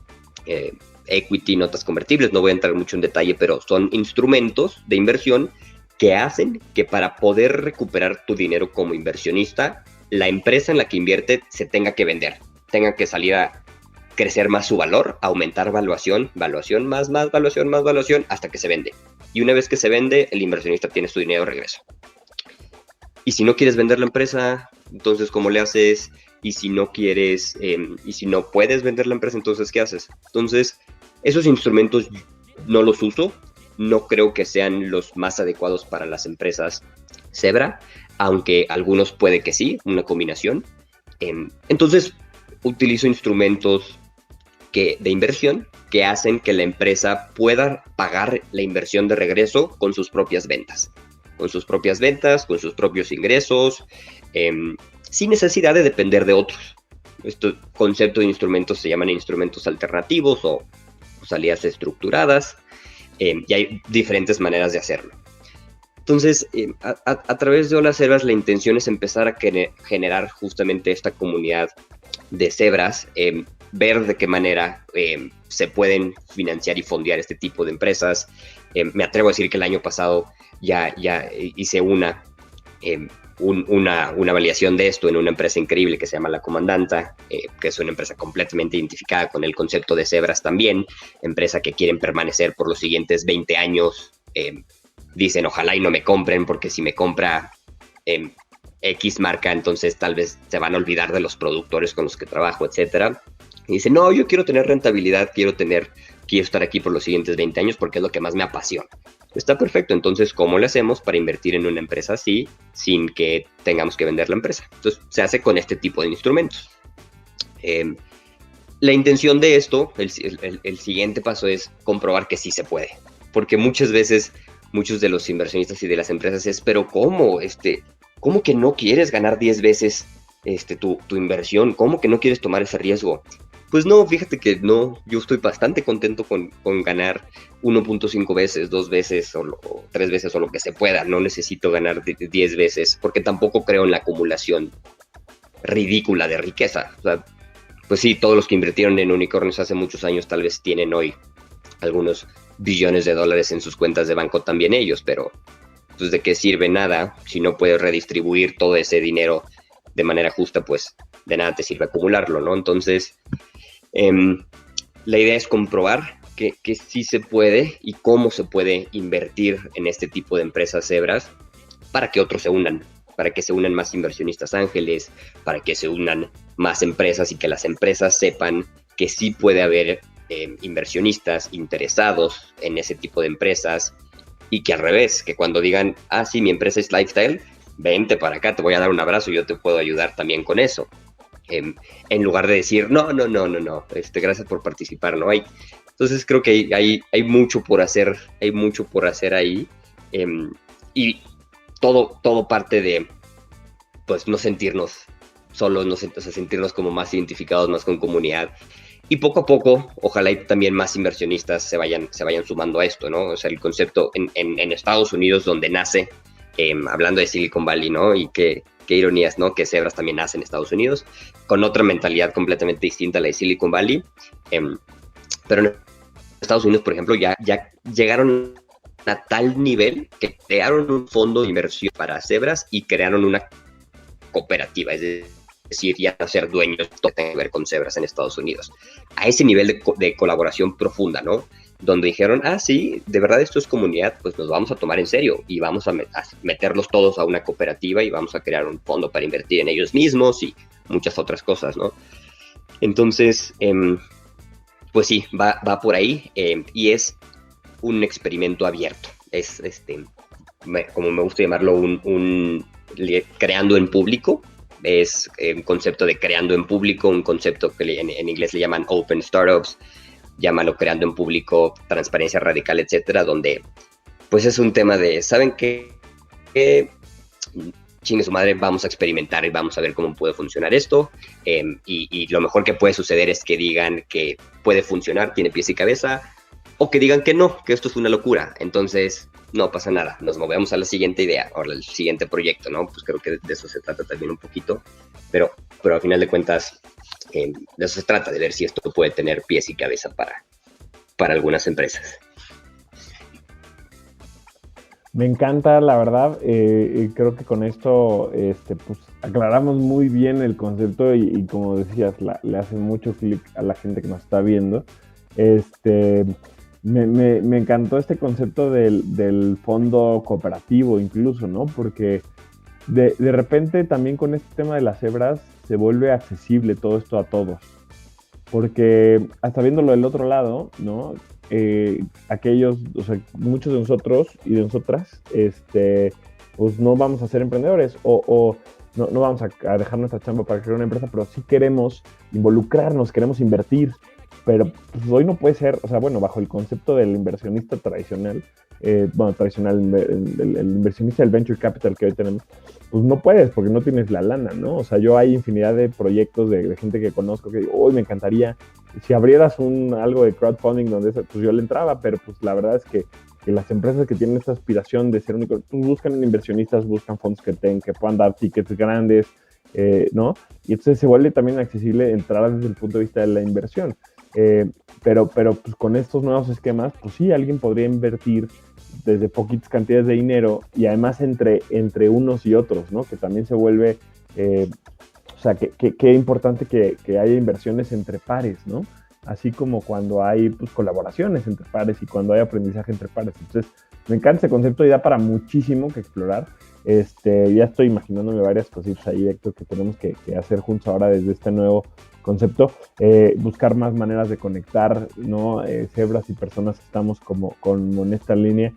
equity, notas convertibles. No voy a entrar mucho en detalle, pero son instrumentos de inversión que hacen que para poder recuperar tu dinero como inversionista la empresa en la que invierte se tenga que vender, tenga que salir a crecer más su valor, aumentar valuación, más valuación, hasta que se vende. Y una vez que se vende, el inversionista tiene su dinero de regreso. Y si no quieres vender la empresa, entonces, ¿cómo le haces? Y si no quieres, y si no puedes vender la empresa, entonces, ¿qué haces? Entonces, esos instrumentos no los uso. No creo que sean los más adecuados para las empresas Zebra, aunque algunos puede que sí, una combinación. Entonces, utilizo instrumentos de inversión que hacen que la empresa pueda pagar la inversión de regreso con sus propias ventas. Con sus propios ingresos, sin necesidad de depender de otros. Este concepto de instrumentos se llaman instrumentos alternativos o salidas estructuradas, y hay diferentes maneras de hacerlo. Entonces, a través de Hola Zebras, la intención es empezar a generar justamente esta comunidad de cebras, ver de qué manera se pueden financiar y fondear este tipo de empresas. Me atrevo a decir que el año pasado ya hice una validación de esto en una empresa increíble que se llama La Comandanta, que es una empresa completamente identificada con el concepto de cebras también, empresa que quieren permanecer por los siguientes 20 años. Dicen, ojalá y no me compren, porque si me compra X marca, entonces tal vez se van a olvidar de los productores con los que trabajo, etcétera. Y dicen, no, yo quiero tener rentabilidad, quiero estar aquí por los siguientes 20 años porque es lo que más me apasiona. Está perfecto. Entonces, ¿cómo le hacemos para invertir en una empresa así sin que tengamos que vender la empresa? Entonces, se hace con este tipo de instrumentos. La intención de esto, el siguiente paso es comprobar que sí se puede. Porque muchas veces, muchos de los inversionistas y de las empresas es, pero ¿cómo? ¿Cómo que no quieres ganar 10 veces tu inversión? ¿Cómo que no quieres tomar ese riesgo? Pues no, fíjate que no, yo estoy bastante contento con ganar 1.5 veces, 2 veces o 3 veces o lo que se pueda. No necesito ganar 10 veces porque tampoco creo en la acumulación ridícula de riqueza. O sea, pues sí, todos los que invirtieron en unicornios hace muchos años tal vez tienen hoy algunos billones de dólares en sus cuentas de banco también ellos, pero pues de qué sirve nada si no puedes redistribuir todo ese dinero de manera justa, pues de nada te sirve acumularlo, ¿no? Entonces, la idea es comprobar que sí se puede y cómo se puede invertir en este tipo de empresas cebras para que otros se unan, para que se unan más inversionistas ángeles, para que se unan más empresas y que las empresas sepan que sí puede haber inversionistas interesados en ese tipo de empresas y que al revés, que cuando digan, sí, mi empresa es lifestyle, vente para acá, te voy a dar un abrazo y yo te puedo ayudar también con eso. En lugar de decir, no, gracias por participar, ¿no? Entonces creo que hay mucho por hacer, ahí, y todo parte de, pues, no sentirnos solos, sentirnos como más identificados, más con comunidad, y poco a poco, ojalá y también más inversionistas se vayan sumando a esto, ¿no? O sea, el concepto en Estados Unidos, donde nace, hablando de Silicon Valley, ¿no? Y qué ironías, ¿no? Que Zebras también nace en Estados Unidos, con otra mentalidad completamente distinta a la de Silicon Valley. Pero en Estados Unidos, por ejemplo, ya llegaron a tal nivel que crearon un fondo de inversión para Zebras y crearon una cooperativa, es decir, ya no ser dueños, todo tiene que ver con Zebras en Estados Unidos. A ese nivel de colaboración profunda, ¿no? Donde dijeron, sí, de verdad esto es comunidad, pues nos vamos a tomar en serio y vamos a meterlos todos a una cooperativa y vamos a crear un fondo para invertir en ellos mismos y muchas otras cosas, ¿no? Entonces, pues sí, va por ahí, y es un experimento abierto. Es, como me gusta llamarlo, un creando en público. Es un concepto de creando en público, un concepto que en inglés le llaman Open Startups, llámalo creando en público, transparencia radical, etcétera, donde pues es un tema de, ¿saben qué? Chingue su madre, vamos a experimentar y vamos a ver cómo puede funcionar esto, y lo mejor que puede suceder es que digan que puede funcionar, tiene pies y cabeza, o que digan que no, que esto es una locura. Entonces no pasa nada, nos movemos a la siguiente idea o al siguiente proyecto, ¿no? Pues creo que de eso se trata también un poquito, pero al final de cuentas, de eso se trata, de ver si esto puede tener pies y cabeza para algunas empresas. Me encanta, la verdad. Creo que con esto pues, aclaramos muy bien el concepto y como decías, le hace mucho clic a la gente que nos está viendo. Este, me encantó este concepto del fondo cooperativo incluso, ¿no? Porque de repente también con este tema de las cebras se vuelve accesible todo esto a todos. Porque hasta viéndolo del otro lado, ¿no? Aquellos, o sea, muchos de nosotros y de nosotras, pues no vamos a ser emprendedores o no vamos a dejar nuestra chamba para crear una empresa, pero sí queremos involucrarnos, queremos invertir, pero pues, hoy no puede ser, o sea, bueno, bajo el concepto del inversionista tradicional, el inversionista del venture capital que hoy tenemos, pues no puedes porque no tienes la lana, ¿no? O sea, yo hay infinidad de proyectos de gente que conozco que digo, uy, me encantaría, si abrieras algo de crowdfunding donde pues yo le entraba, pero pues la verdad es que las empresas que tienen esta aspiración de ser únicos, pues buscan inversionistas, buscan fondos que puedan dar tickets grandes, ¿no? Y entonces se vuelve también accesible entrar desde el punto de vista de la inversión. Pero pues con estos nuevos esquemas, pues sí, alguien podría invertir desde poquitas cantidades de dinero y además entre unos y otros, ¿no? Que también se vuelve, o sea, que importante que haya inversiones entre pares, ¿no? Así como cuando hay pues, colaboraciones entre pares y cuando hay aprendizaje entre pares. Entonces, me encanta ese concepto y da para muchísimo que explorar. Ya estoy imaginándome varias cositas ahí, Héctor, que tenemos que hacer juntos ahora desde este nuevo concepto, buscar más maneras de conectar, ¿no? Cebras y personas que estamos como en esta línea.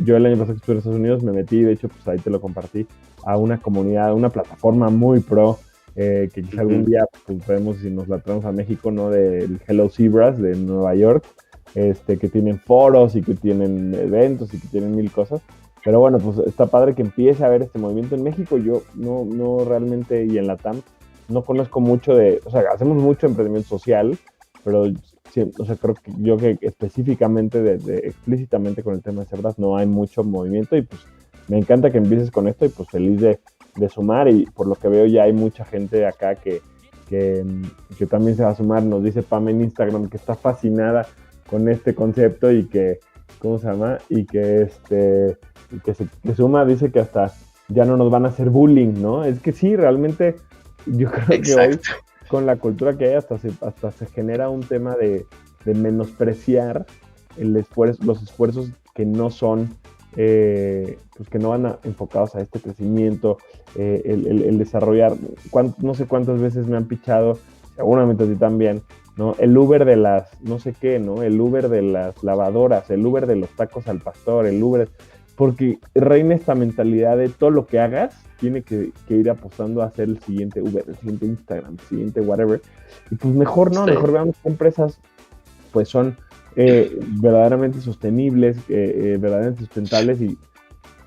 Yo el año pasado que estuve en Estados Unidos me metí, de hecho, pues ahí te lo compartí, a una comunidad, una plataforma muy pro, que quizá algún día pues, podemos, si nos la traemos a México, ¿no? Del Hello Zebras de Nueva York, que tienen foros y que tienen eventos y que tienen mil cosas. Pero bueno, pues está padre que empiece a haber este movimiento en México. Yo no realmente, y en la TAM, no conozco mucho o sea, hacemos mucho emprendimiento social, pero sí, o sea, creo que específicamente, explícitamente con el tema de cebras, no hay mucho movimiento y pues me encanta que empieces con esto y pues feliz de sumar y por lo que veo ya hay mucha gente acá que también se va a sumar. Nos dice Pam en Instagram que está fascinada con este concepto y que, ¿cómo se llama? Y que se suma, dice que hasta ya no nos van a hacer bullying, ¿no? Es que sí, realmente yo creo Exacto. que hoy, con la cultura que hay, hasta se genera un tema de menospreciar los esfuerzos que no son, pues que no van enfocados a este crecimiento, el desarrollar. No sé cuántas veces me han pichado, seguramente a ti también, ¿no? El Uber de las no sé qué, ¿no? El Uber de las lavadoras, el Uber de los tacos al pastor, el Uber... Porque reina esta mentalidad de todo lo que hagas tiene que ir apostando a hacer el siguiente Uber, el siguiente Instagram, el siguiente whatever. Y pues mejor, ¿no? Sí. Mejor veamos qué empresas pues son verdaderamente sostenibles, verdaderamente sustentables y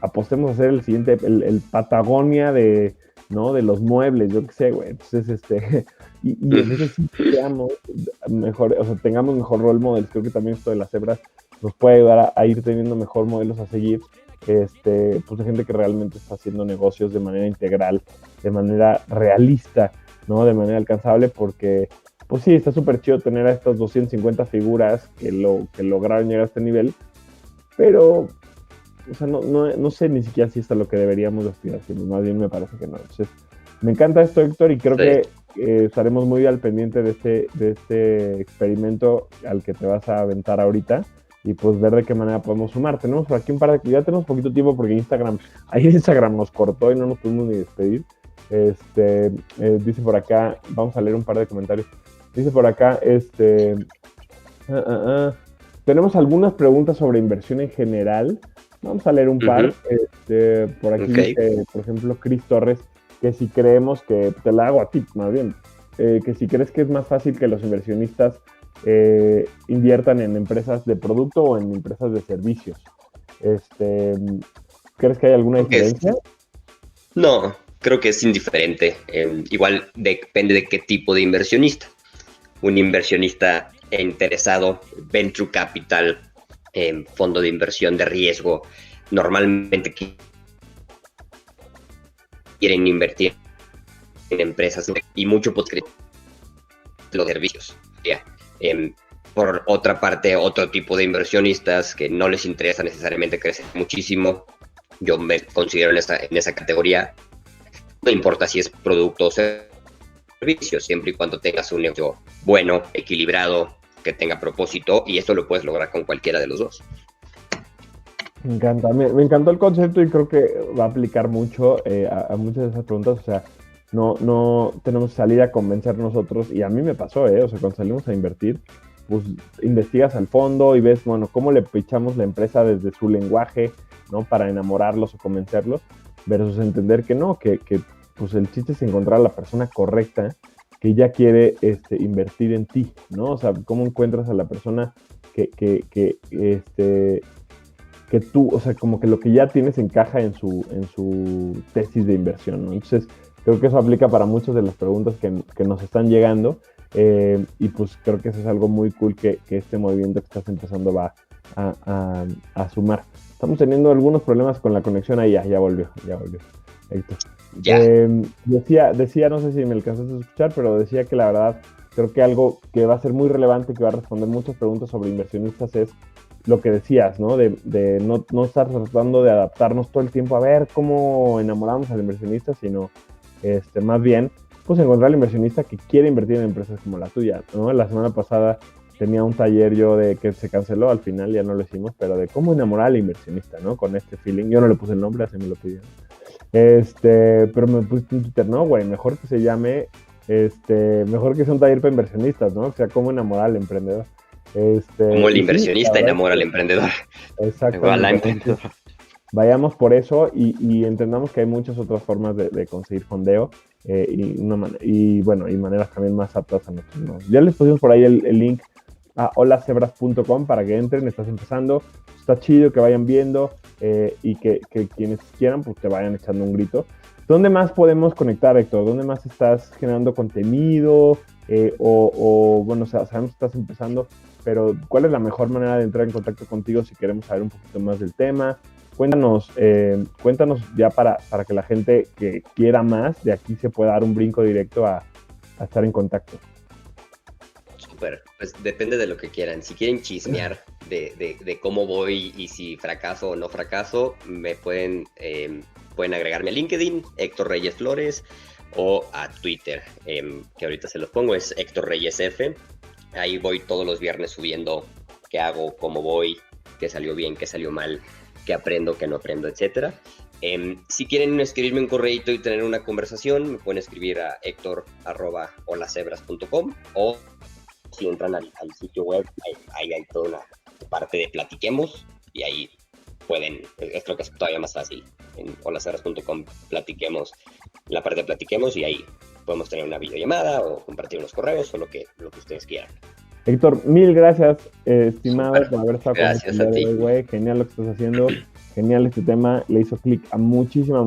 apostemos a hacer el siguiente, el Patagonia de los muebles, yo qué sé, güey. Entonces, y entonces sí creamos mejor, o sea, tengamos mejor role models. Creo que también esto de las cebras nos puede ayudar a ir teniendo mejor modelos a seguir, pues de gente que realmente está haciendo negocios de manera integral, de manera realista, ¿no? De manera alcanzable, porque, pues sí, está súper chido tener a estas 250 figuras que lograron llegar a este nivel, pero, o sea, no sé ni siquiera si esto es lo que deberíamos aspirar, sino más bien me parece que no. Entonces, me encanta esto, Héctor, y creo que estaremos muy al pendiente de este experimento al que te vas a aventar ahorita y pues ver de qué manera podemos sumar. Tenemos por aquí ya tenemos poquito tiempo porque Instagram nos cortó y no nos pudimos ni despedir. Dice por acá, vamos a leer un par de comentarios. Dice por acá, tenemos algunas preguntas sobre inversión en general. Vamos a leer un par. Por aquí dice, por ejemplo, Chris Torres, que si creemos que, te la hago a ti más bien, que si crees que es más fácil que los inversionistas inviertan en empresas de producto o en empresas de servicios. ¿Crees que hay alguna diferencia? No, creo que es indiferente. Igual depende de qué tipo de inversionista. Un inversionista interesado, venture capital, fondo de inversión de riesgo, normalmente quieren invertir en empresas y mucho los servicios. Por otra parte, otro tipo de inversionistas que no les interesa necesariamente crecer muchísimo. Yo me considero en esa categoría. No importa si es producto o servicio, siempre y cuando tengas un negocio bueno, equilibrado, que tenga propósito, y esto lo puedes lograr con cualquiera de los dos. Me encanta, me encantó el concepto y creo que va a aplicar mucho a muchas de esas preguntas. O sea, no tenemos que salir a convencer nosotros, y a mí me pasó, o sea, cuando salimos a invertir, pues investigas al fondo y ves, bueno, cómo le pichamos la empresa desde su lenguaje, ¿no? Para enamorarlos o convencerlos, versus entender que no, que pues el chiste es encontrar a la persona correcta que ya quiere invertir en ti, ¿no? O sea, cómo encuentras a la persona que tú, o sea, como que lo que ya tienes encaja en su tesis de inversión, ¿no? Entonces, creo que eso aplica para muchas de las preguntas que nos están llegando, y pues creo que eso es algo muy cool que este movimiento que estás empezando va a sumar. Estamos teniendo algunos problemas con la conexión ahí, ya volvió, Héctor. Ya. Decía, no sé si me alcanzaste a escuchar, pero decía que la verdad creo que algo que va a ser muy relevante, que va a responder muchas preguntas sobre inversionistas, es lo que decías, ¿no? De no estar tratando de adaptarnos todo el tiempo a ver cómo enamoramos al inversionista, sino más bien, pues encontrar al inversionista que quiere invertir en empresas como la tuya, ¿no? La semana pasada tenía un taller yo de que se canceló, al final ya no lo hicimos, pero de cómo enamorar al inversionista, ¿no? Con este feeling. Yo no le puse el nombre, así me lo pidieron. Pero me puse en Twitter, no, güey, mejor que se llame, mejor que sea un taller para inversionistas, ¿no? O sea, cómo enamorar al emprendedor. Como el inversionista enamora al emprendedor. Exacto. Vayamos por eso y entendamos que hay muchas otras formas de conseguir fondeo, y maneras también más aptas a nosotros, ¿no? Ya les pusimos por ahí el link a holasebras.com para que entren. Estás empezando, está chido que vayan viendo, y que quienes quieran pues te vayan echando un grito. ¿Dónde más podemos conectar, Héctor? ¿Dónde más estás generando contenido? Bueno, o sea, sabemos que estás empezando, pero ¿cuál es la mejor manera de entrar en contacto contigo si queremos saber un poquito más del tema? Cuéntanos ya para que la gente que quiera más de aquí se pueda dar un brinco directo a estar en contacto. Súper, pues depende de lo que quieran. Si quieren chismear de cómo voy y si fracaso o no fracaso, me pueden agregarme a LinkedIn, Héctor Reyes Flores, o a Twitter, que ahorita se los pongo, es Héctor Reyes F. Ahí voy todos los viernes subiendo qué hago, cómo voy, qué salió bien, qué salió mal, qué aprendo, qué no aprendo, etcétera. Si quieren escribirme un correíto y tener una conversación, me pueden escribir a hector@holasebras.com, o si entran al sitio web, ahí hay toda una parte de platiquemos, y ahí pueden, creo que es todavía más fácil, en holasebras.com platiquemos, la parte de platiquemos, y ahí podemos tener una videollamada o compartir unos correos o lo que ustedes quieran. Héctor, mil gracias, estimado, por haber estado con nosotros, güey. Genial lo que estás haciendo, genial este tema, le hizo clic a muchísima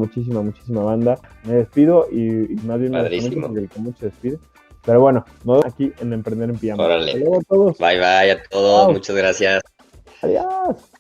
banda. Me despido y más bien me despido porque el que mucho despide. Pero bueno, nos vemos aquí en Emprender en Pijama. Órale. Hasta luego a todos. Bye a todos, muchas gracias. Adiós.